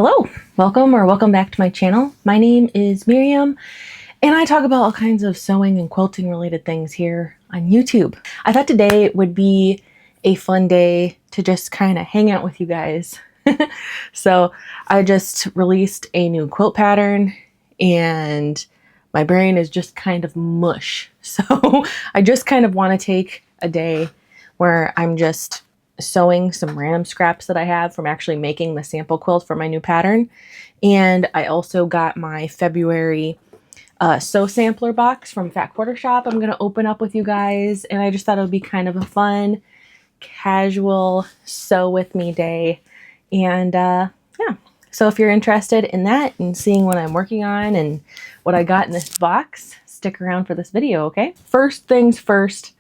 Hello, welcome back to my channel. My name is Miriam and I talk about all kinds of sewing and quilting related things here on YouTube. I thought today would be a fun day to just kind of hang out with you guys. So I just released a new quilt pattern and my brain is just kind of mush. So I just kind of want to take a day where I'm just sewing some random scraps that I have from actually making the sample quilt for my new pattern. And I also got my February sew sampler box from Fat Quarter Shop I'm going to open up with you guys. And I just thought it would be kind of a fun, casual sew with me day. And yeah, so if you're interested in that and seeing what I'm working on and what I got in this box, stick around for this video, okay? First things first,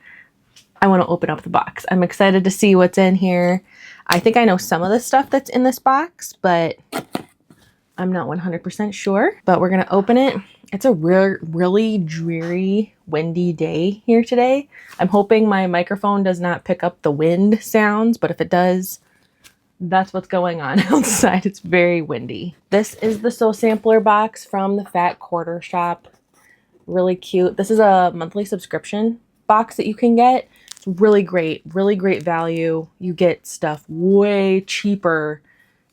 I want to open up the box. I'm excited to see what's in here. I think I know some of the stuff that's in this box, but I'm not 100% sure. But we're going to open it. It's a really dreary, windy day here today. I'm hoping my microphone does not pick up the wind sounds, but if it does, that's what's going on outside. It's very windy. This is the sew sampler box from the Fat Quarter Shop. Really cute. This is a monthly subscription box that you can get. It's really great value. You get stuff way cheaper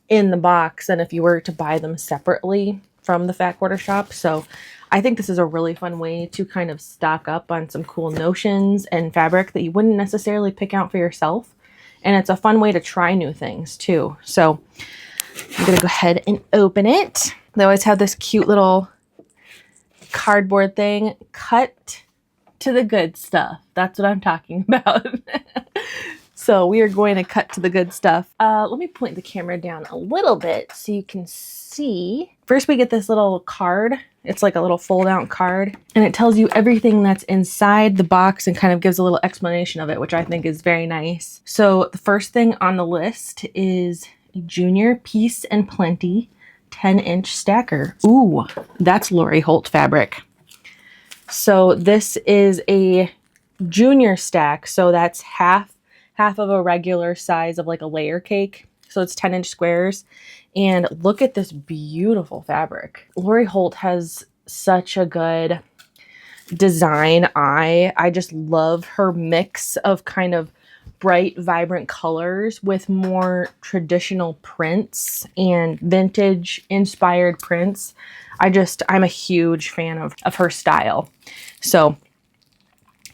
in the box than if you were to buy them separately from the Fat Quarter Shop. So I think this is a really fun way to kind of stock up on some cool notions and fabric that you wouldn't necessarily pick out for yourself. And it's a fun way to try new things too. So I'm gonna go ahead and open it. They always have this cute little cardboard thing. Cut to the good stuff. That's what I'm talking about. So we are going to cut to the good stuff. Let me point the camera down a little bit so you can see. First we get this little card. It's like a little fold out card and it tells you everything that's inside the box and kind of gives a little explanation of it, which I think is very nice. So the first thing on the list is a Junior Peace and Plenty 10-inch stacker. Ooh, that's Lori Holt fabric. So this is a junior stack. So that's half of a regular size of like a layer cake. So it's 10-inch squares. And look at this beautiful fabric. Lori Holt has such a good design eye. I just love her mix of kind of bright, vibrant colors with more traditional prints and vintage inspired prints. I'm a huge fan of her style. So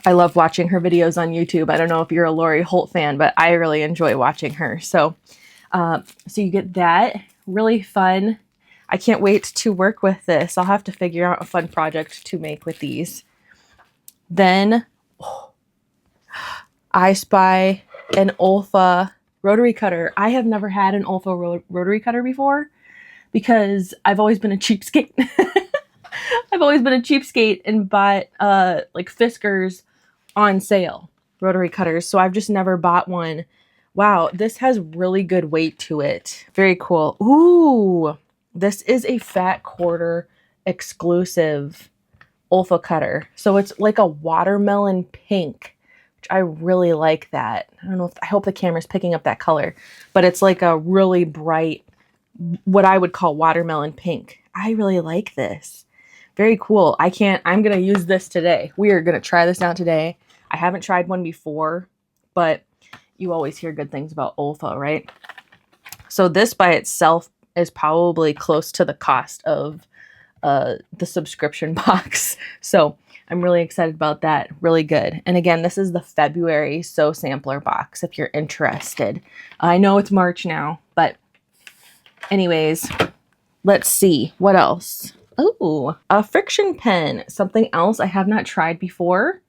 I love watching her videos on YouTube. I don't know if you're a Lori Holt fan, but I really enjoy watching her. So, so you get that. Really fun. I can't wait to work with this. I'll have to figure out a fun project to make with these. Then I spy an Olfa rotary cutter. I have never had an Olfa rotary cutter before because I've always been a cheapskate. I've always been a cheapskate and bought like Fiskars on sale, rotary cutters. So I've just never bought one. Wow, this has really good weight to it. Very cool. Ooh, this is a Fat Quarter exclusive Olfa cutter. So it's like a watermelon pink, which I really like that. I don't know if, I hope the camera's picking up that color, but it's like a really bright, what I would call watermelon pink. I really like this. Very cool. I'm going to use this today. We are going to try this out today. I haven't tried one before, but you always hear good things about Olfa, right? So this by itself is probably close to the cost of the subscription box. So I'm really excited about that. Really good. And again, this is the February sew sampler box if you're interested. I know it's March now, but anyways, let's see what else. Oh, a friction pen, something else I have not tried before.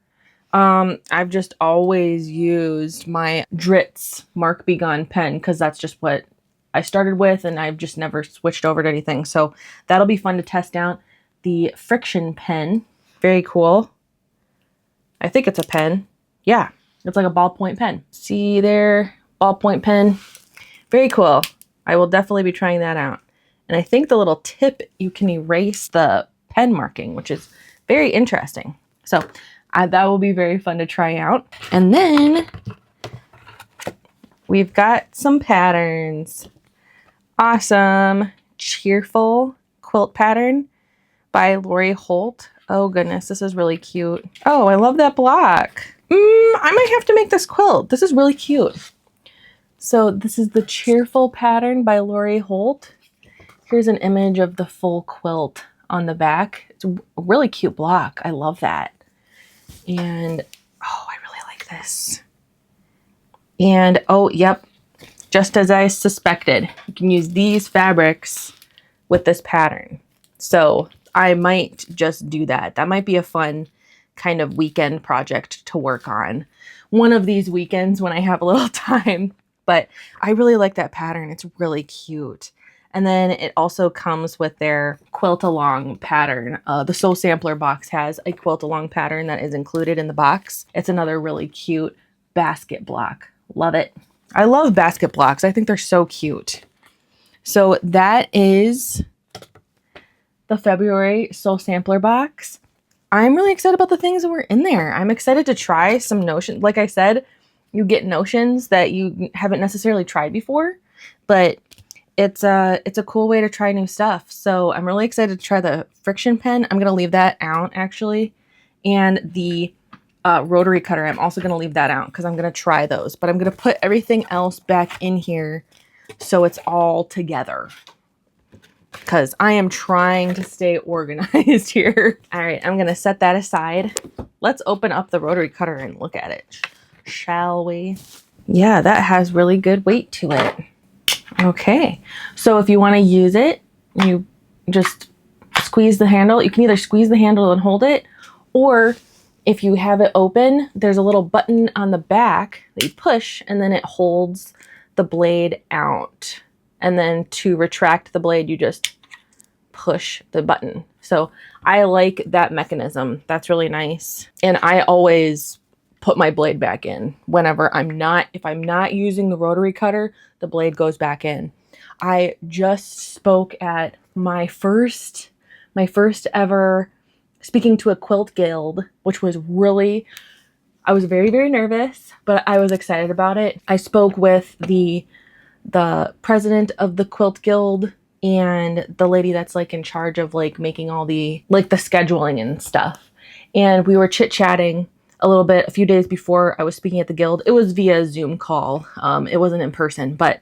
I've just always used my Dritz Mark B. Gone pen because that's just what I started with and I've just never switched over to anything. So that'll be fun to test out. The friction pen, very cool. I think it's a pen. Yeah, it's like a ballpoint pen. See there, ballpoint pen. Very cool. I will definitely be trying that out. And I think the little tip, you can erase the pen marking, which is very interesting. So that will be very fun to try out. And then we've got some patterns. Awesome. Cheerful Quilt Pattern by Lori Holt. Oh goodness, this is really cute. Oh, I love that block. I might have to make this quilt. This is really cute. So this is the Cheerful Pattern by Lori Holt. Here's an image of the full quilt on the back. It's a really cute block. I love that. And oh, I really like this. And oh, yep, just as I suspected, you can use these fabrics with this pattern. So I might just do that. That might be a fun kind of weekend project to work on one of these weekends when I have a little time. But I really like that pattern. It's really cute. And then it also comes with their quilt along pattern. The Soul Sampler box has a quilt along pattern that is included in the box. It's another really cute basket block. Love it. I love basket blocks. I think they're so cute. So that is the February Soul Sampler box. I'm really excited about the things that were in there. I'm excited to try some notions. Like I said, you get notions that you haven't necessarily tried before, but it's a cool way to try new stuff. So I'm really excited to try the friction pen. I'm going to leave that out actually. And the rotary cutter, I'm also going to leave that out because I'm going to try those. But I'm going to put everything else back in here so it's all together, because I am trying to stay organized here. All right, I'm going to set that aside. Let's open up the rotary cutter and look at it, shall we? Yeah, that has really good weight to it. Okay, so if you want to use it, you just squeeze the handle. You can either squeeze the handle and hold it, or if you have it open, there's a little button on the back that you push, and then it holds the blade out. And then to retract the blade, you just push the button. So I like that mechanism. That's really nice. And I always put my blade back in whenever if I'm not using the rotary cutter, the blade goes back in. I just spoke at my first ever speaking to a quilt guild, which was really, I was very, very nervous, but I was excited about it. I spoke with the president of the quilt guild and the lady that's like in charge of like making all the scheduling and stuff. And we were chit-chatting a little bit a few days before I was speaking at the guild. It was via Zoom call. It wasn't in person, but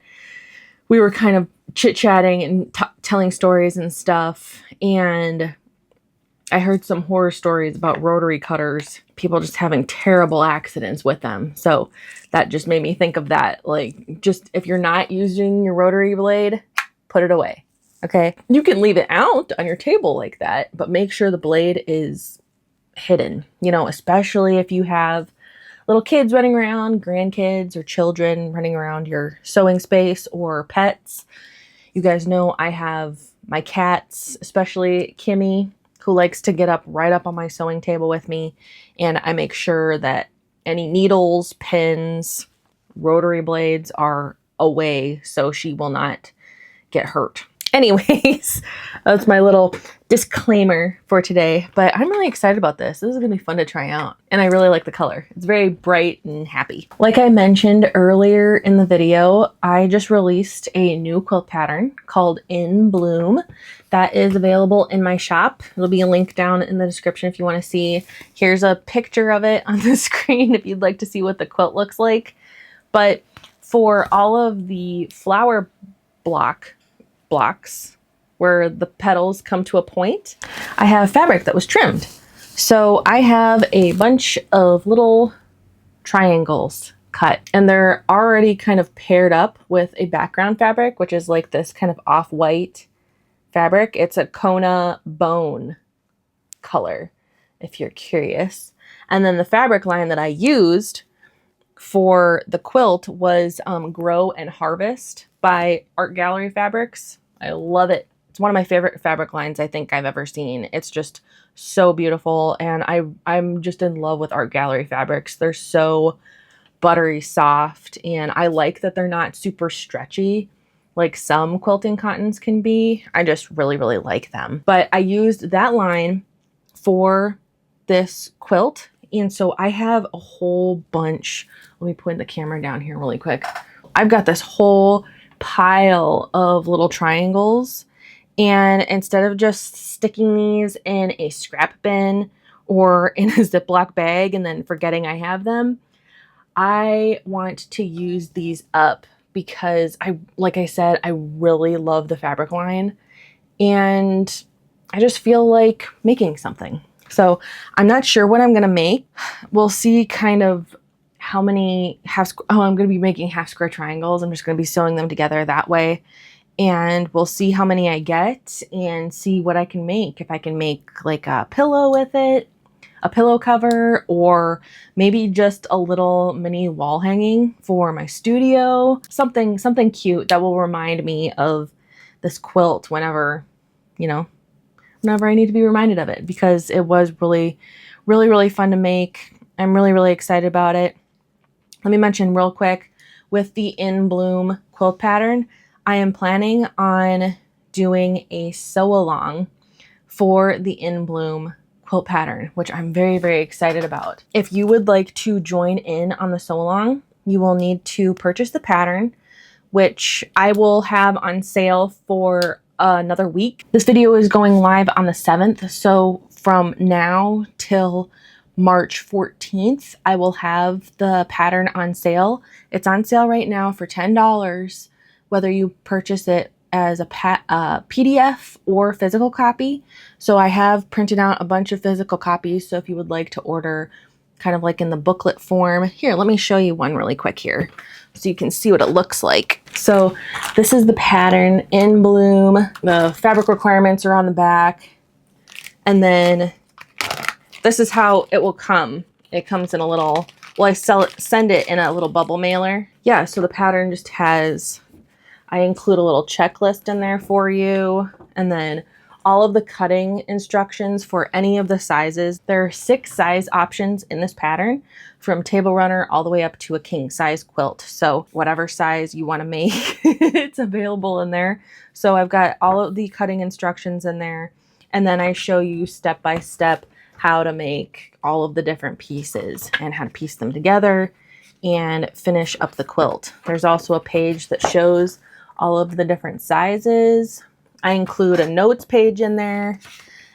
we were kind of chit-chatting and telling stories and stuff. And I heard some horror stories about rotary cutters, people just having terrible accidents with them. So that just made me think of that. Like, just if you're not using your rotary blade, put it away. Okay. You can leave it out on your table like that, but make sure the blade is hidden, especially if you have little kids running around, grandkids or children running around your sewing space or pets. You guys know I have my cats, especially Kimmy, who likes to get up right up on my sewing table with me. And I make sure that any needles, pins, rotary blades are away so she will not get hurt. Anyways, that's my little disclaimer for today, but I'm really excited about this. This is gonna be fun to try out. And I really like the color. It's very bright and happy. Like I mentioned earlier in the video, I just released a new quilt pattern called In Bloom that is available in my shop. There'll be a link down in the description if you wanna see. Here's a picture of it on the screen if you'd like to see what the quilt looks like. But for all of the flower blocks where the petals come to a point, I have fabric that was trimmed. So I have a bunch of little triangles cut, and they're already kind of paired up with a background fabric, which is like this kind of off-white fabric. It's a Kona bone color, if you're curious. And then the fabric line that I used for the quilt was Grow and Harvest by Art Gallery Fabrics. I love it. It's one of my favorite fabric lines I think I've ever seen. It's just so beautiful, and I'm just in love with Art Gallery Fabrics. They're so buttery soft, and I like that they're not super stretchy like some quilting cottons can be. I just really, really like them. But I used that line for this quilt, and so I have a whole bunch. Let me point the camera down here really quick. I've got this whole pile of little triangles, And instead of just sticking these in a scrap bin or in a Ziploc bag and then forgetting I have them, I want to use these up because like I said, I really love the fabric line and I just feel like making something. So I'm not sure what I'm gonna make. We'll see kind of how many I'm gonna be making half square triangles. I'm just gonna be sewing them together that way. And we'll see how many I get and see what I can make. If I can make like a pillow with it, a pillow cover, or maybe just a little mini wall hanging for my studio. Something cute that will remind me of this quilt whenever, you know, whenever I need to be reminded of it, because it was really, really, really fun to make. I'm really, really excited about it. Let me mention real quick, with the In Bloom quilt pattern, I am planning on doing a sew along for the In Bloom quilt pattern, which I'm very, very excited about. If you would like to join in on the sew along, you will need to purchase the pattern, which I will have on sale for another week. This video is going live on the 7th, so from now till March 14th, I will have the pattern on sale. It's on sale right now for $10, whether you purchase it as a PDF or physical copy. So I have printed out a bunch of physical copies, so if you would like to order kind of like in the booklet form. Here, let me show you one really quick here so you can see what it looks like. So this is the pattern, In Bloom. The fabric requirements are on the back. And then this is how it will come. It comes in a little, well, I send it in a little bubble mailer. Yeah, so the pattern just has, I include a little checklist in there for you. And then all of the cutting instructions for any of the sizes. There are 6 size options in this pattern, from table runner all the way up to a king size quilt. So whatever size you want to make, it's available in there. So I've got all of the cutting instructions in there. And then I show you step by step how to make all of the different pieces and how to piece them together and finish up the quilt. There's also a page that shows all of the different sizes. I include a notes page in there.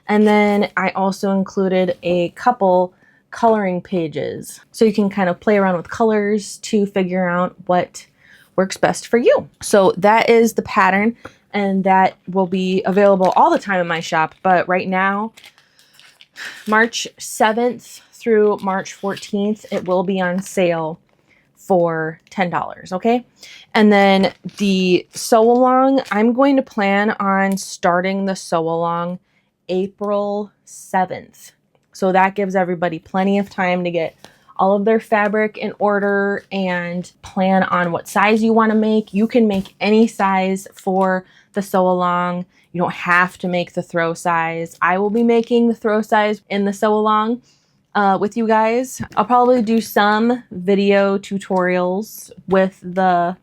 And then I also included a couple coloring pages, so you can kind of play around with colors to figure out what works best for you. So that is the pattern, and that will be available all the time in my shop. But right now, March 7th through March 14th, it will be on sale for $10, okay? And then the sew along, I'm going to plan on starting the sew along April 7th. So that gives everybody plenty of time to get all of their fabric in order and plan on what size you want to make. You can make any size for the sew along. You don't have to make the throw size. I will be making the throw size in the sew along with you guys. I'll probably do some video tutorials with the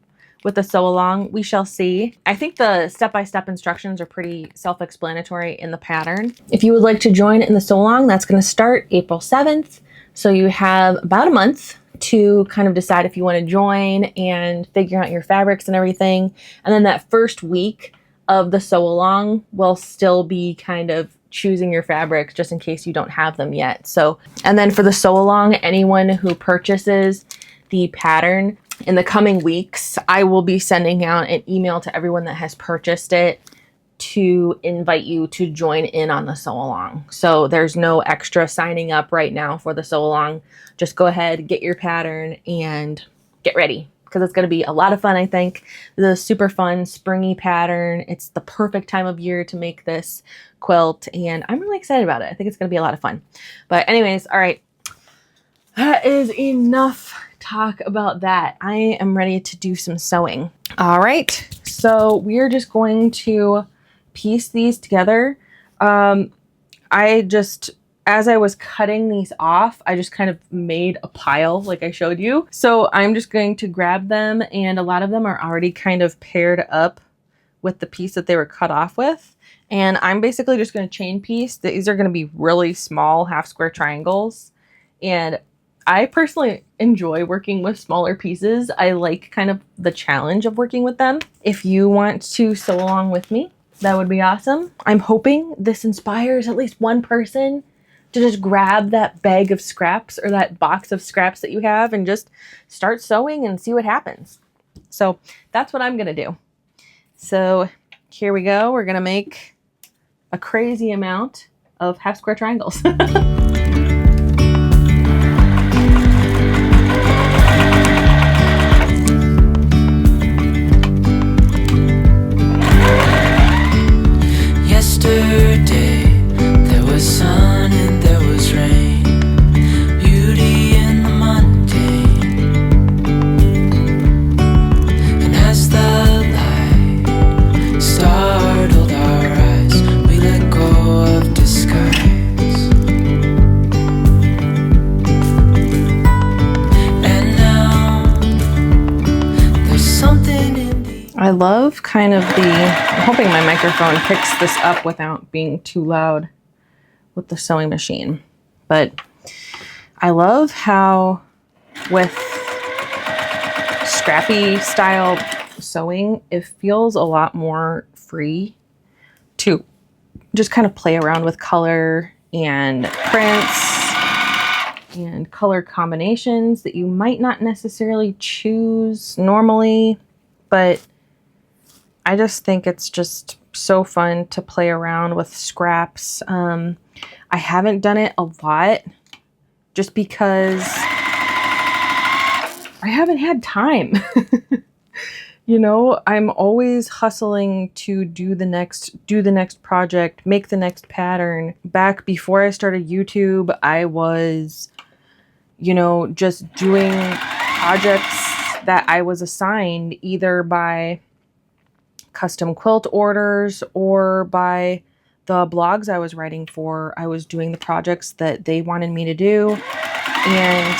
sew along. We shall see. I think the step-by-step instructions are pretty self-explanatory in the pattern. If you would like to join in the sew along, that's going to start April 7th. So you have about a month to kind of decide if you want to join and figure out your fabrics and everything. And then that first week of the sew along will still be kind of choosing your fabrics just in case you don't have them yet. So, and then for the sew along, anyone who purchases the pattern in the coming weeks, I will be sending out an email to everyone that has purchased it to invite you to join in on the sew along. So there's no extra signing up right now for the sew along. Just go ahead, get your pattern and get ready, because it's going to be a lot of fun, I think. The super fun springy pattern. It's the perfect time of year to make this quilt, and I'm really excited about it. I think it's going to be a lot of fun. But anyways, all right. That is enough talk about that. I am ready to do some sewing. All right. So we're just going to piece these together. As I was cutting these off, I just kind of made a pile like I showed you. So I'm just going to grab them, and a lot of them are already kind of paired up with the piece that they were cut off with. And I'm basically just going to chain piece. These are going to be really small half square triangles. And I personally enjoy working with smaller pieces. I like kind of the challenge of working with them. If you want to sew along with me, that would be awesome. I'm hoping this inspires at least one person to just grab that bag of scraps or that box of scraps that you have and just start sewing and see what happens. So that's what I'm gonna do. So here we go. We're gonna make a crazy amount of half square triangles. Yesterday there was sun and there was rain, beauty in the mundane. And as the light startled our eyes, we let go of disguise. And now there's something in the... I love kind of I'm hoping my microphone picks this up without being too loud with the sewing machine. But I love how with Scrappy style sewing, it feels a lot more free to just kind of play around with color and prints and color combinations that you might not necessarily choose normally, but I just think it's just so fun to play around with scraps. I haven't done it a lot just because I haven't had time. You know, I'm always hustling to do the next project, make the next pattern. Back before I started YouTube, I was, you know, just doing projects that I was assigned either by custom quilt orders or by the blogs I was writing for. I was doing the projects that they wanted me to do. And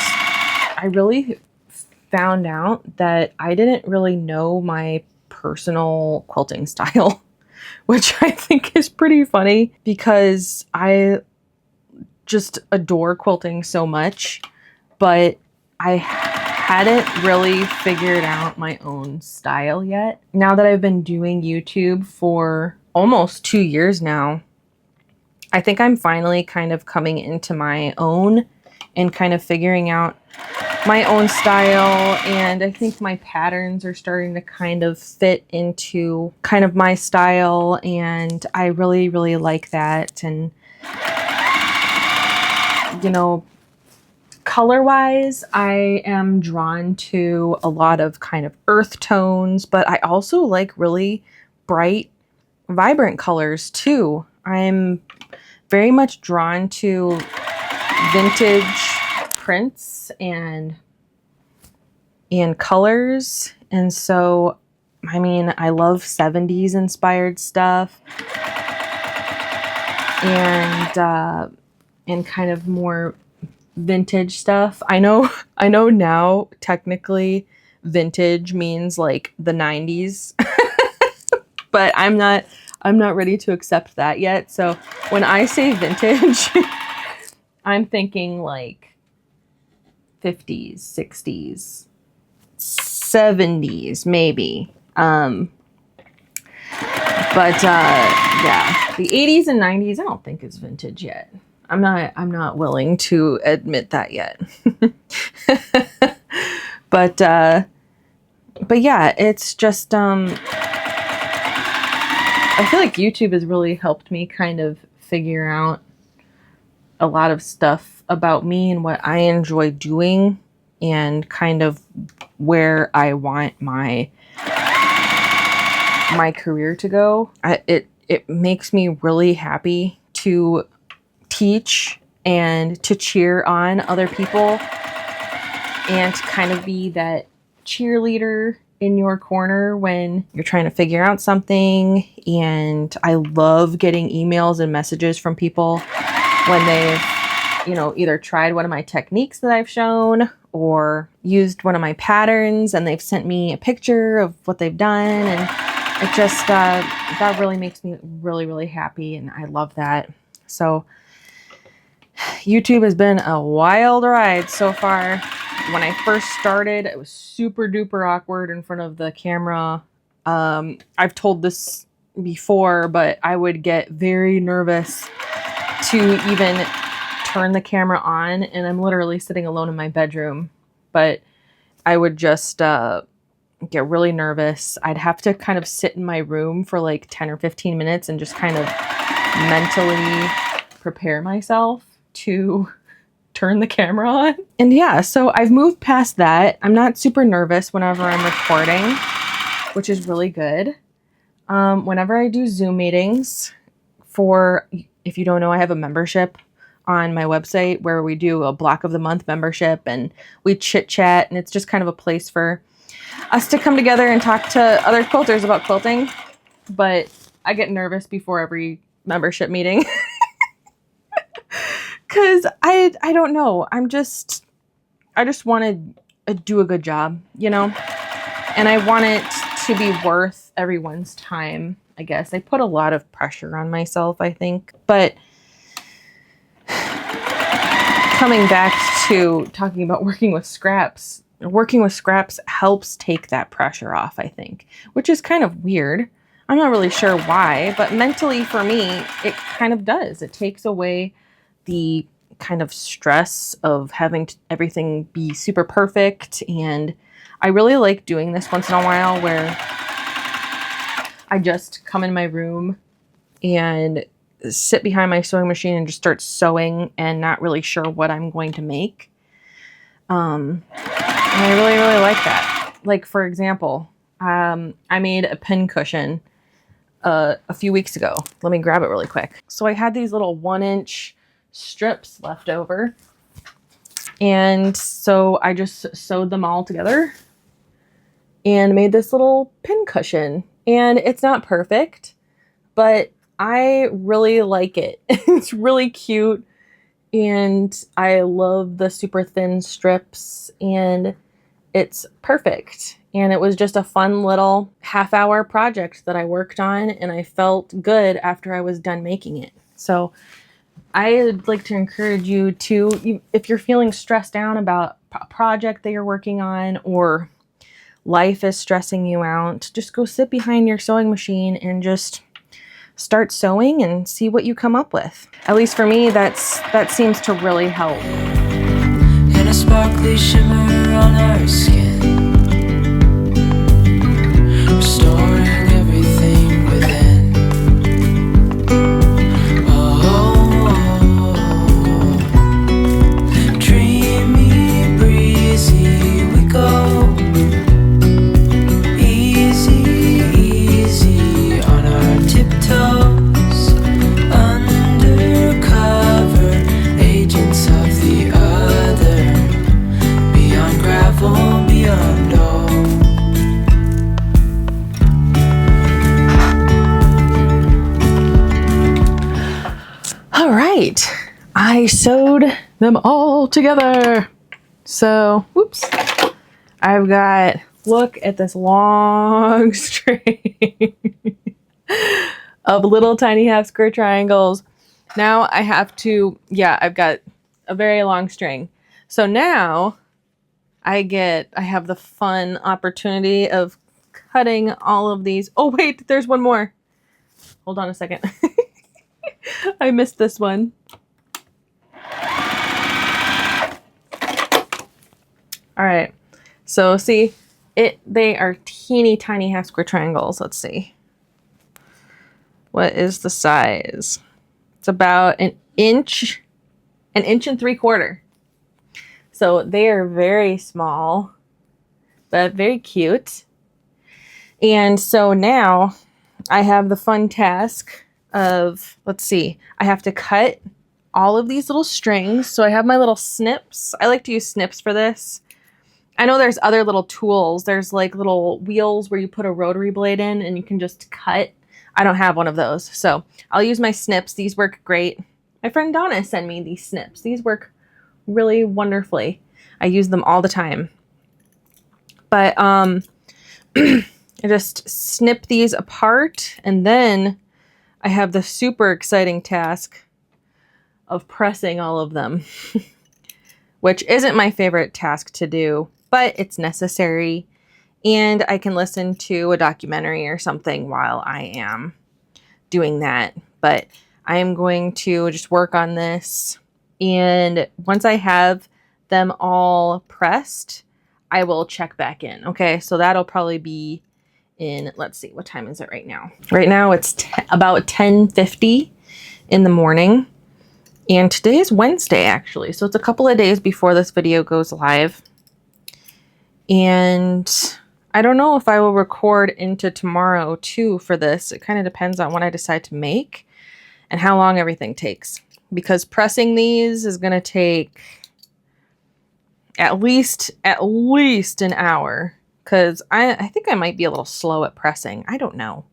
I really found out that I didn't really know my personal quilting style, which I think is pretty funny because I just adore quilting so much, but I hadn't really figured out my own style yet. Now that I've been doing YouTube for almost 2 years now, I think I'm finally kind of coming into my own and kind of figuring out my own style. And I think my patterns are starting to kind of fit into kind of my style. And I really, really like that. And, you know, color-wise, I am drawn to a lot of kind of earth tones, but I also like really bright, vibrant colors too. I'm very much drawn to vintage prints and colors. And so, I mean, I love 70s inspired stuff and kind of more vintage stuff. I know now technically vintage means like the 90s, but I'm not ready to accept that yet. So when I say vintage, I'm thinking like 50s, 60s, 70s maybe. Yeah, the 80s and 90s I don't think is vintage yet. I'm not willing to admit that yet. But yeah, it's just I feel like YouTube has really helped me kind of figure out a lot of stuff about me and what I enjoy doing and kind of where I want my career to go. It makes me really happy to teach and to cheer on other people and to kind of be that cheerleader in your corner when you're trying to figure out something. And I love getting emails and messages from people when they've, you know, either tried one of my techniques that I've shown or used one of my patterns and they've sent me a picture of what they've done. And it just, that really makes me really, really happy. And I love that. So YouTube has been a wild ride so far. When I first started, it was super duper awkward in front of the camera. I've told this before, but I would get very nervous to even turn the camera on, and I'm literally sitting alone in my bedroom, but I would just get really nervous. I'd have to kind of sit in my room for like 10 or 15 minutes and just kind of mentally prepare myself to turn the camera on. And yeah, so I've moved past that. I'm not super nervous whenever I'm recording, which is really good. Whenever I do Zoom meetings, if you don't know, I have a membership on my website where we do a block of the month membership and we chit chat, and it's just kind of a place for us to come together and talk to other quilters about quilting. But I get nervous before every membership meeting because I don't know. I just want to do a good job, you know, and I want it to be worth everyone's time. I guess I put a lot of pressure on myself, I think, but coming back to talking about working with scraps helps take that pressure off, I think, which is kind of weird. I'm not really sure why, but mentally for me, it kind of does. It takes away the kind of stress of having everything be super perfect. And I really like doing this once in a while where I just come in my room and sit behind my sewing machine and just start sewing and not really sure what I'm going to make. And I really, really like that. Like, for example, I made a pin cushion a few weeks ago. Let me grab it really quick. So I had these little 1-inch strips left over. And so I just sewed them all together and made this little pin cushion. And it's not perfect, but I really like it. It's really cute. And I love the super thin strips, and it's perfect. And it was just a fun little half-hour project that I worked on, and I felt good after I was done making it. So I'd like to encourage you to, if you're feeling stressed out about a project that you're working on or life is stressing you out, just go sit behind your sewing machine and just start sewing and see what you come up with. At least for me, that seems to really help. In a sparkly shimmer on our skin, restoring everything within. Oh, dreamy, breezy, we go. Easy, easy on our tiptoes, undercover agents of the other, beyond gravel, beyond all. All right, I sewed them all together. So, whoops, I've got, look at this long string of little tiny half square triangles. Now I have to, I've got a very long string. So now I have the fun opportunity of cutting all of these. Oh wait, there's one more. Hold on a second. I missed this one. All right. So see, they are teeny tiny half square triangles. Let's see. What is the size? It's about an inch and 3/4. So they are very small, but very cute. And so now I have the fun task of, let's see, I have to cut all of these little strings. So I have my little snips. I like to use snips for this. I know there's other little tools. There's like little wheels where you put a rotary blade in and you can just cut. I don't have one of those. So I'll use my snips. These work great. My friend Donna sent me these snips. These work really wonderfully. I use them all the time. But I just snip these apart, and then I have the super exciting task of pressing all of them, which isn't my favorite task to do, but it's necessary. And I can listen to a documentary or something while I am doing that. But I am going to just work on this. And once I have them all pressed, I will check back in. Okay, so that'll probably be in, let's see, what time is it right now? Right now it's about 10:50 in the morning. And today is Wednesday, actually. So it's a couple of days before this video goes live. And I don't know if I will record into tomorrow too for this. It kind of depends on what I decide to make and how long everything takes. Because pressing these is going to take at least an hour. Because I think I might be a little slow at pressing. I don't know.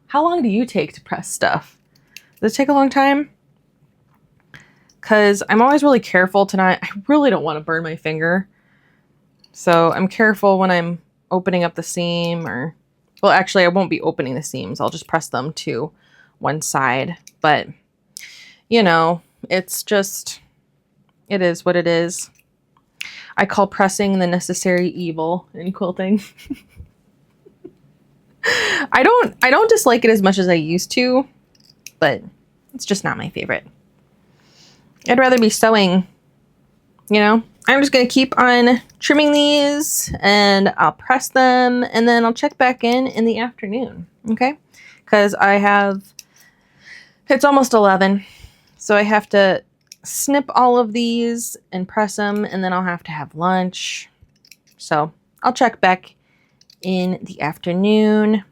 How long do you take to press stuff? Does it take a long time? Because I'm always really careful tonight. I really don't want to burn my finger. So I'm careful when I'm opening up the seam or... Well, actually, I won't be opening the seams. I'll just press them to one side. But, you know, it's just... It is what it is. I call pressing the necessary evil in quilting. I don't dislike it as much as I used to, but it's just not my favorite. I'd rather be sewing, you know? I'm just going to keep on trimming these and I'll press them and then I'll check back in the afternoon, okay? Because it's almost 11, so I have to snip all of these and press them, and then I'll have to have lunch. So I'll check back in the afternoon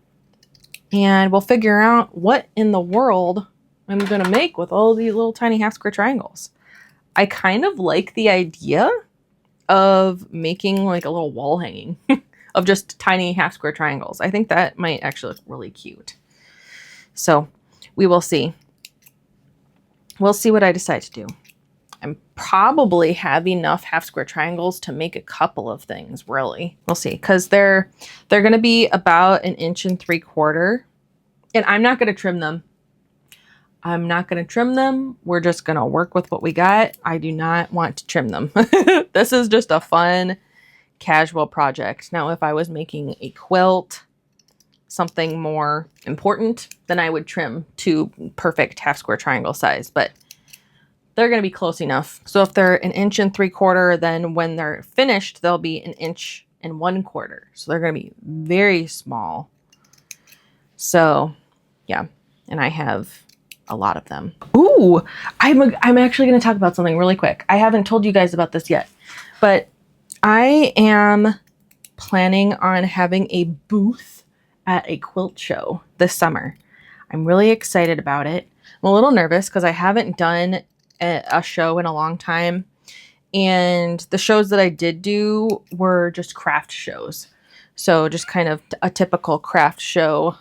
and we'll figure out what in the world I'm going to make with all these little tiny half square triangles. I kind of like the idea of making like a little wall hanging of just tiny half square triangles. I think that might actually look really cute. So we will see. We'll see what I decide to do. I probably have enough half square triangles to make a couple of things, really. We'll see, because they're going to be about 1.75 inches. And I'm not going to trim them. We're just going to work with what we got. I do not want to trim them. This is just a fun, casual project. Now, if I was making a quilt, something more important, then I would trim to perfect half square triangle size. But they're going to be close enough. So if they're 1.75 inches, then when they're finished, they'll be 1.25 inches. So they're going to be very small. So yeah, and I have a lot of them. Ooh, I'm actually going to talk about something really quick. I haven't told you guys about this yet, but I am planning on having a booth at a quilt show this summer. I'm really excited about it. I'm a little nervous because I haven't done a show in a long time, and the shows that I did do were just craft shows, so just kind of a typical craft show.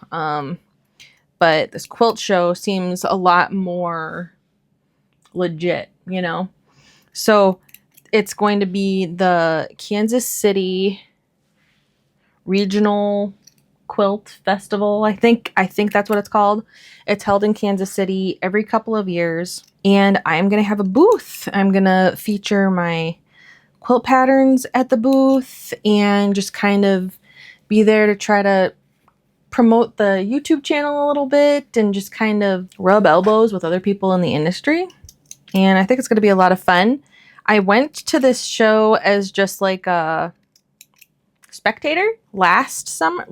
But this quilt show seems a lot more legit, you know? So it's going to be the Kansas City Regional Quilt Festival. I think that's what it's called. It's held in Kansas City every couple of years. And I'm going to have a booth. I'm going to feature my quilt patterns at the booth and just kind of be there to try to promote the YouTube channel a little bit and just kind of rub elbows with other people in the industry. And I think it's going to be a lot of fun. I went to this show as just like a spectator summer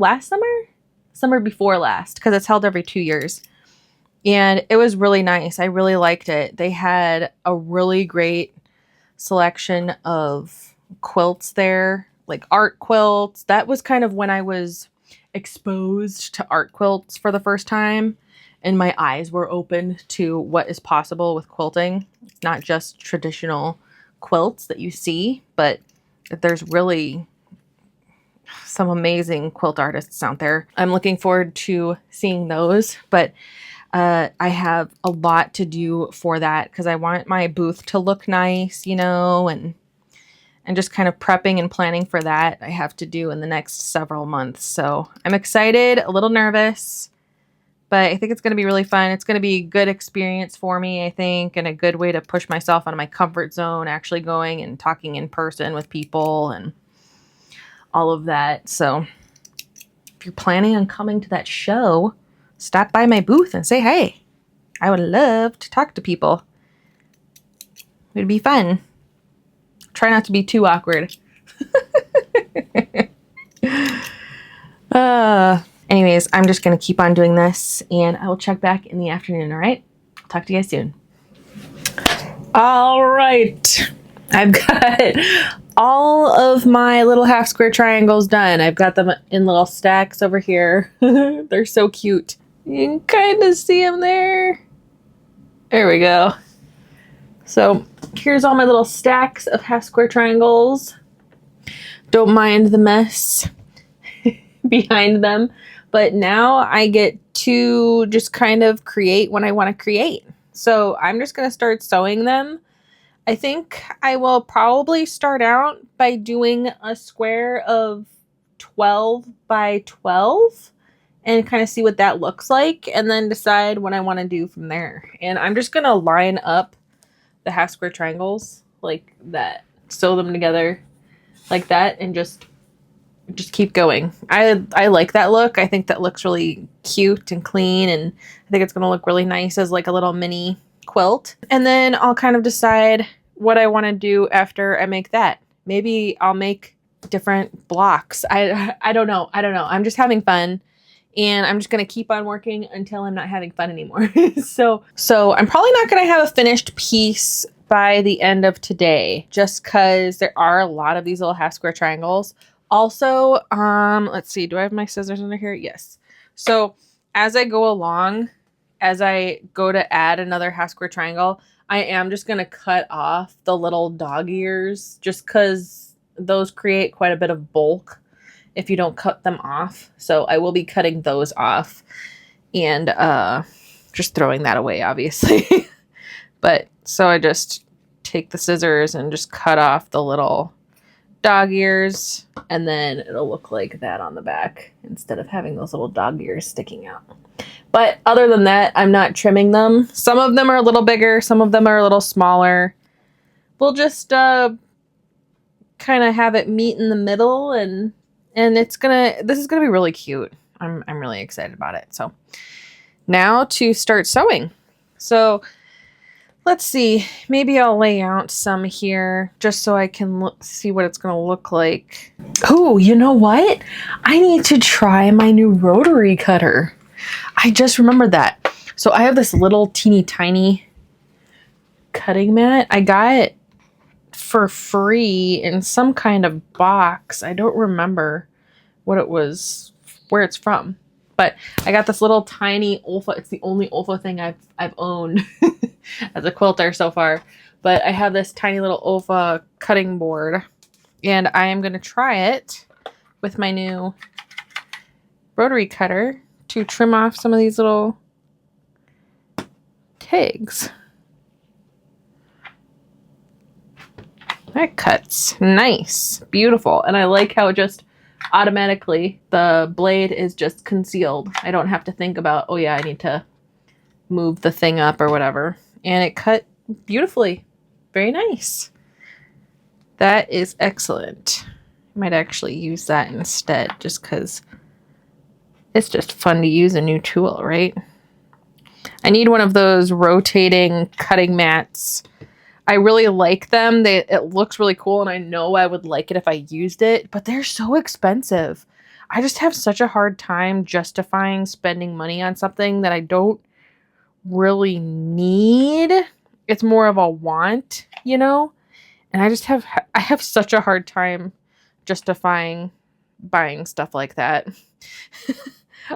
before last, because it's held every 2 years. And it was really nice. I really liked it. They had a really great selection of quilts there, like art quilts. That was kind of when I was exposed to art quilts for the first time, and my eyes were opened to what is possible with quilting. It's not just traditional quilts that you see, but there's really some amazing quilt artists out there. I'm looking forward to seeing those, but I have a lot to do for that because I want my booth to look nice, you know, and just kind of prepping and planning for that I have to do in the next several months. So I'm excited, a little nervous, but I think it's going to be really fun. It's going to be a good experience for me, I think, and a good way to push myself out of my comfort zone, actually going and talking in person with people and all of that. So if you're planning on coming to that show, stop by my booth and say hey. I would love to talk to people. It would be fun. Try not to be too awkward. Anyways, I'm just going to keep on doing this and I will check back in the afternoon, all right? I'll talk to you guys soon. All right. I've got all of my little half square triangles done. I've got them in little stacks over here. They're so cute. You can kind of see them there. There we go. So here's all my little stacks of half square triangles. Don't mind the mess behind them. But now I get to just kind of create when I want to create. So I'm just going to start sewing them. I think I will probably start out by doing a square of 12 by 12 and kind of see what that looks like and then decide what I want to do from there. And I'm just going to line up the half square triangles like that, sew them together like that, and just keep going. I like that look. I think that looks really cute and clean, and I think it's going to look really nice as like a little mini quilt. And then I'll kind of decide what I want to do after I make that. Maybe I'll make different blocks. I don't know. I'm just having fun, and I'm just going to keep on working until I'm not having fun anymore. So I'm probably not going to have a finished piece by the end of today, just because there are a lot of these little half square triangles. Also, let's see, do I have my scissors under here? Yes. So as I go along, as I go to add another half square triangle, I am just going to cut off the little dog ears just because those create quite a bit of bulk if you don't cut them off. So I will be cutting those off and just throwing that away, obviously. But so I just take the scissors and just cut off the little dog ears, and then it'll look like that on the back instead of having those little dog ears sticking out. But other than that, I'm not trimming them. Some of them are a little bigger, some of them are a little smaller. We'll just kind of have it meet in the middle, and this is gonna be really cute. I'm really excited about it. So now to start sewing. So let's see, maybe I'll lay out some here just so I can see what it's going to look like. Oh, you know what? I need to try my new rotary cutter. I just remembered that. So I have this little teeny tiny cutting mat. I got it for free in some kind of box. I don't remember what it was, where it's from. But I got this little tiny Olfa. It's the only Olfa thing I've owned as a quilter so far. But I have this tiny little Olfa cutting board, and I am going to try it with my new rotary cutter to trim off some of these little tags. That cuts nice, beautiful, and I like how it just automatically the blade is just concealed. I don't have to think about, oh yeah, I need to move the thing up or whatever. And it cut beautifully. Very nice. That is excellent. I might actually use that instead just because it's just fun to use a new tool, right? I need one of those rotating cutting mats. I really like them. It looks really cool, and I know I would like it if I used it, but they're so expensive. I just have such a hard time justifying spending money on something that I don't really need. It's more of a want, you know? And I have such a hard time justifying buying stuff like that.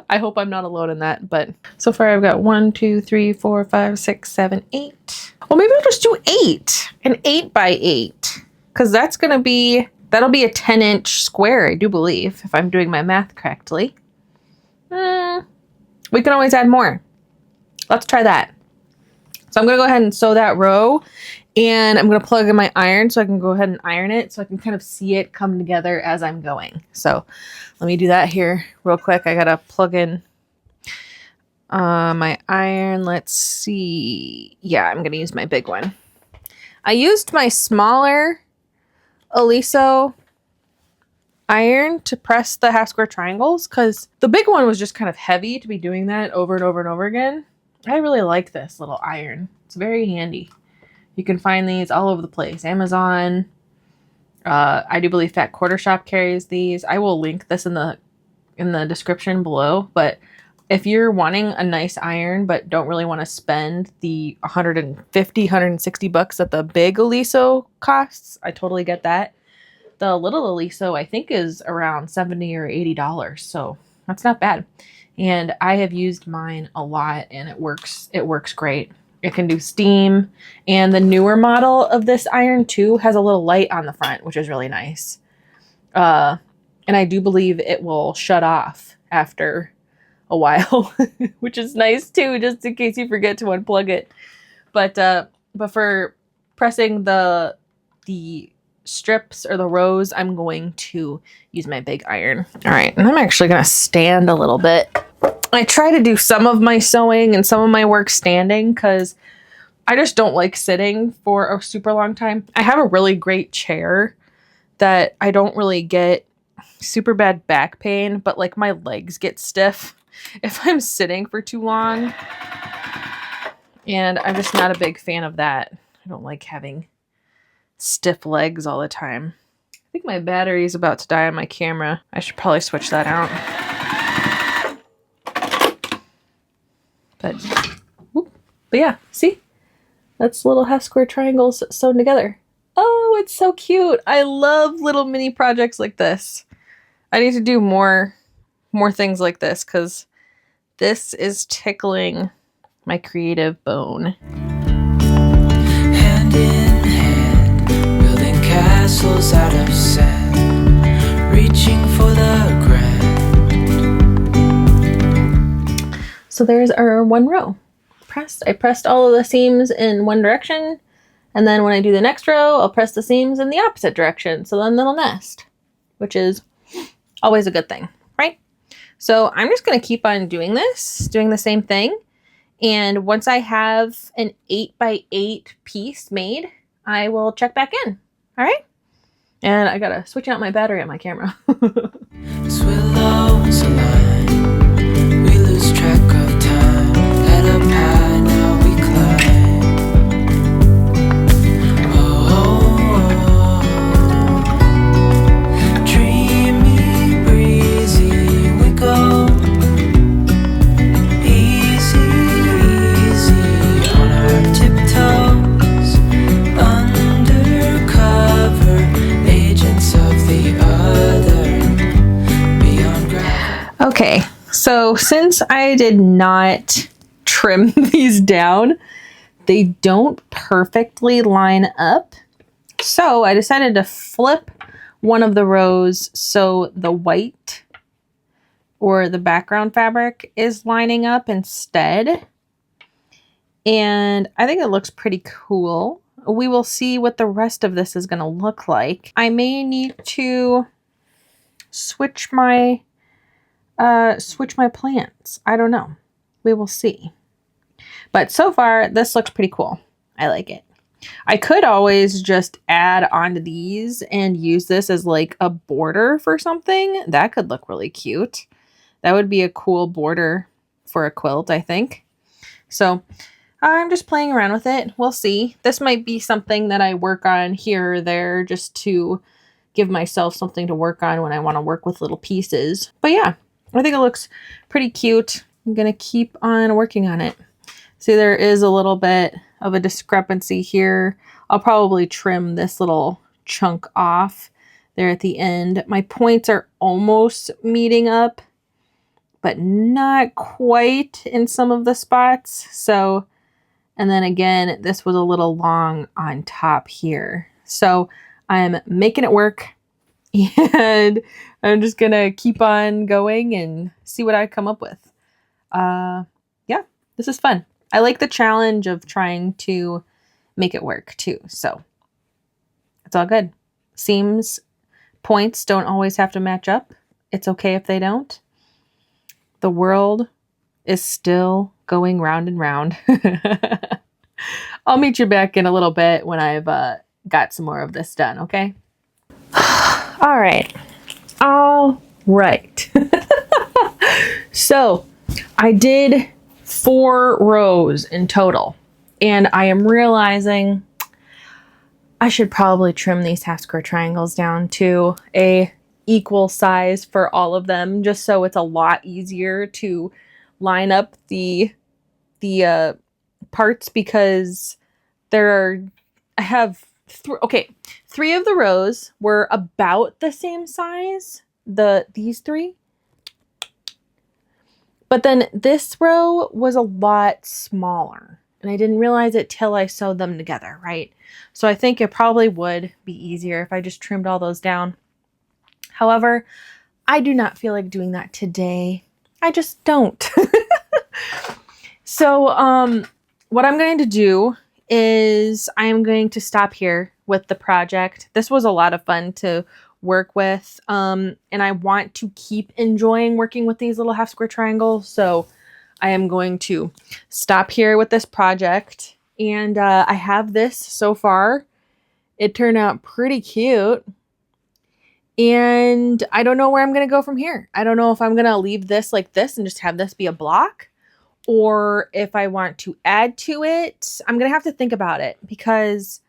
I hope I'm not alone in that, but so far I've got 1, 2, 3, 4, 5, 6, 7, 8. Well, maybe I'll just do 8, an 8 by 8, because that'll be a 10-inch square, I do believe, if I'm doing my math correctly. We can always add more. Let's try that. So I'm going to go ahead and sew that row, and I'm going to plug in my iron so I can go ahead and iron it so I can kind of see it come together as I'm going. So let me do that here real quick. I got to plug in my iron. Let's see. Yeah, I'm going to use my big one. I used my smaller Aliso iron to press the half square triangles because the big one was just kind of heavy to be doing that over and over and over again. I really like this little iron. It's very handy. You can find these all over the place. Amazon. I do believe Fat Quarter Shop carries these. I will link this in the description below. But if you're wanting a nice iron but don't really want to spend the 150, 160 bucks that the big Aliso costs, I totally get that. The little Aliso I think is around $70 or $80, so that's not bad. And I have used mine a lot and it works great. It can do steam, and the newer model of this iron too has a little light on the front, which is really nice. And I do believe it will shut off after a while, which is nice too, just in case you forget to unplug it. But for pressing the strips or the rows, I'm going to use my big iron. All right, and I'm actually gonna stand a little bit. I try to do some of my sewing and some of my work standing because I just don't like sitting for a super long time. I have a really great chair that I don't really get super bad back pain, but like my legs get stiff if I'm sitting for too long. And I'm just not a big fan of that. I don't like having stiff legs all the time. I think my battery is about to die on my camera. I should probably switch that out. But yeah, see? That's little half square triangles sewn together. Oh, it's so cute. I love little mini projects like this. I need to do more things like this because this is tickling my creative bone. Hand in hand, building castles out of sand, reaching for the grand. So there's our one row pressed. I pressed all of the seams in one direction, and then when I do the next row, I'll press the seams in the opposite direction, so then they'll nest, which is always a good thing, right? So I'm just going to keep on doing this, doing the same thing. And once I have an 8x8 piece made, I will check back in. All right. And I got to switch out my battery on my camera. As willows align, we lose track of time. Head up high, now we climb. Oh, dreamy, breezy, we go. Easy, easy on our tiptoes. Undercover agents of the other. Beyond gravity. Okay. So since I did not trim these down, they don't perfectly line up. So I decided to flip one of the rows so the white or the background fabric is lining up instead. And I think it looks pretty cool. We will see what the rest of this is going to look like. I may need to switch my plants. I don't know. We will see. But so far, this looks pretty cool. I like it. I could always just add onto these and use this as like a border for something. That could look really cute. That would be a cool border for a quilt, I think. So I'm just playing around with it. We'll see. This might be something that I work on here or there just to give myself something to work on when I want to work with little pieces. But yeah, I think it looks pretty cute. I'm going to keep on working on it. See, there is a little bit of a discrepancy here. I'll probably trim this little chunk off there at the end. My points are almost meeting up, but not quite in some of the spots. So, and then again, this was a little long on top here. So I'm making it work and I'm just going to keep on going and see what I come up with. Yeah, this is fun. I like the challenge of trying to make it work too. So it's all good. Seams, points don't always have to match up. It's okay if they don't. The world is still going round and round. I'll meet you back in a little bit when I've got some more of this done, okay? All right. All right. So I did 4 rows in total, and I am realizing I should probably trim these half square triangles down to a equal size for all of them, just so it's a lot easier to line up the parts, because I have 3 of the rows were about the same size, these 3. But then this row was a lot smaller, and I didn't realize it till I sewed them together, right? So I think it probably would be easier if I just trimmed all those down. However, I do not feel like doing that today. I just don't. So what I'm going to do is I am going to stop here with the project. This was a lot of fun to work with, and I want to keep enjoying working with these little half square triangles, so I am going to stop here with this project. And I have this so far. It turned out pretty cute, and I don't know where I'm going to go from here. I don't know if I'm going to leave this like this and just have this be a block, or if I want to add to it. I'm going to have to think about it, because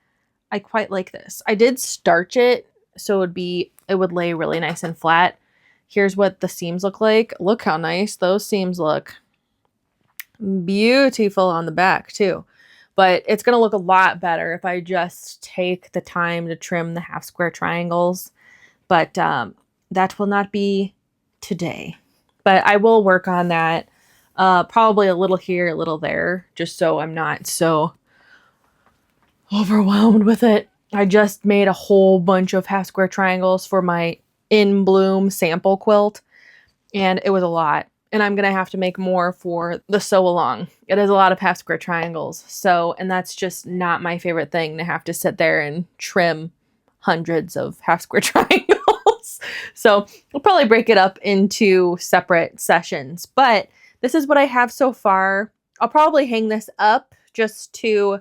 I quite like this. I did starch it so it would lay really nice and flat. Here's what the seams look like. Look how nice those seams look. Beautiful on the back too. But it's going to look a lot better if I just take the time to trim the half square triangles. But that will not be today. But I will work on that. Probably a little here, a little there, just so I'm not so overwhelmed with it. I just made a whole bunch of half square triangles for my In Bloom sample quilt, and it was a lot. And I'm going to have to make more for the sew along. It is a lot of half square triangles. So, and that's just not my favorite thing, to have to sit there and trim hundreds of half square triangles. So we'll probably break it up into separate sessions, but this is what I have so far. I'll probably hang this up just to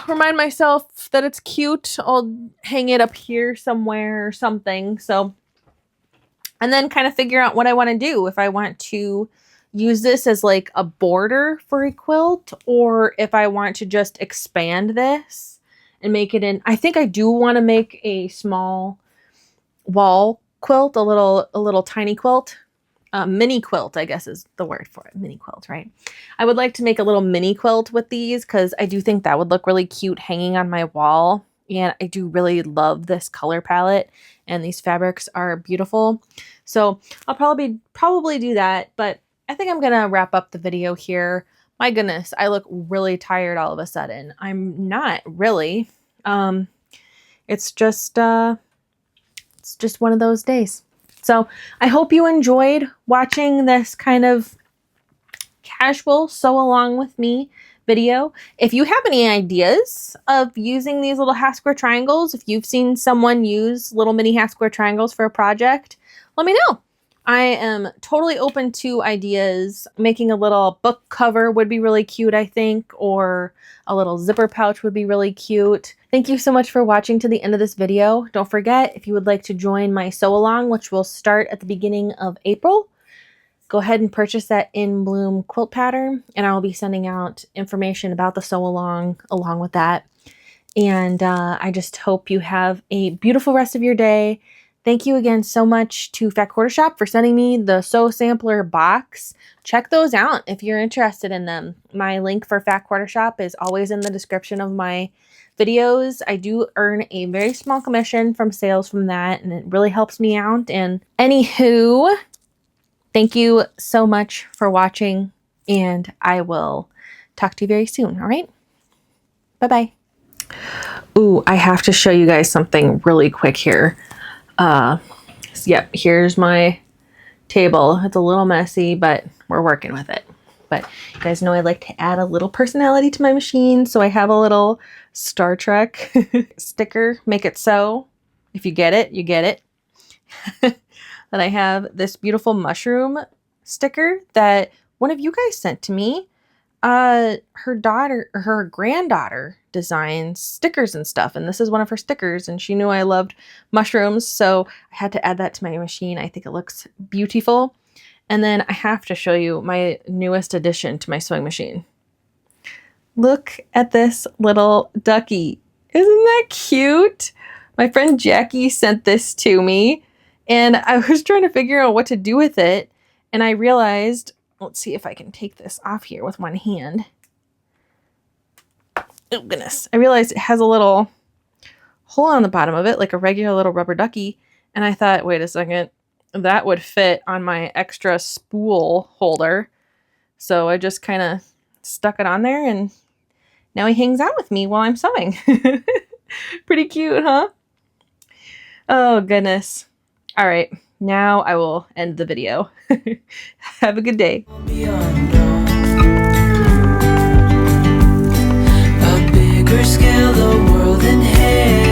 remind myself that it's cute. I'll hang it up here somewhere or something. So, and then kind of figure out what I want to do. If I want to use this as like a border for a quilt, or if I want to just expand this and make it in. I think I do want to make a small wall quilt, a little tiny quilt. Mini quilt, I guess is the word for it. Mini quilt, right? I would like to make a little mini quilt with these, because I do think that would look really cute hanging on my wall. And I do really love this color palette, and these fabrics are beautiful. So I'll probably do that, but I think I'm gonna wrap up the video here. My goodness, I look really tired all of a sudden. I'm not really. It's just one of those days. So I hope you enjoyed watching this kind of casual sew along with me video. If you have any ideas of using these little half square triangles, if you've seen someone use little mini half square triangles for a project, let me know. I am totally open to ideas. Making a little book cover would be really cute, I think, or a little zipper pouch would be really cute. Thank you so much for watching to the end of this video. Don't forget, if you would like to join my sew along, which will start at the beginning of April, go ahead and purchase that In Bloom quilt pattern, and I'll be sending out information about the sew along with that. And I just hope you have a beautiful rest of your day. Thank you again so much to Fat Quarter Shop for sending me the Sew Sampler box. Check those out if you're interested in them. My link for Fat Quarter Shop is always in the description of my videos. I do earn a very small commission from sales from that, and it really helps me out. And anywho, thank you so much for watching, and I will talk to you very soon, all right? Bye-bye. Ooh, I have to show you guys something really quick here. Yep, here's my table. It's a little messy, but we're working with it. But you guys know I like to add a little personality to my machine, so I have a little Star Trek sticker, make it so. If you get it, you get it. Then I have this beautiful mushroom sticker that one of you guys sent to me. Her granddaughter designs stickers and stuff, and this is one of her stickers, and she knew I loved mushrooms, so I had to add that to my machine. I think it looks beautiful. And then I have to show you my newest addition to my sewing machine. Look at this little ducky. Isn't that cute? My friend Jackie sent this to me, and I was trying to figure out what to do with it, and I realized, let's see if I can take this off here with one hand. Oh goodness. I realized it has a little hole on the bottom of it, like a regular little rubber ducky, and I thought, wait a second, that would fit on my extra spool holder. So I just kind of stuck it on there, and now he hangs out with me while I'm sewing. Pretty cute, huh? Oh, goodness. All right, now I will end the video. Have a good day. Beyond dawn. A bigger scale, the world in hand.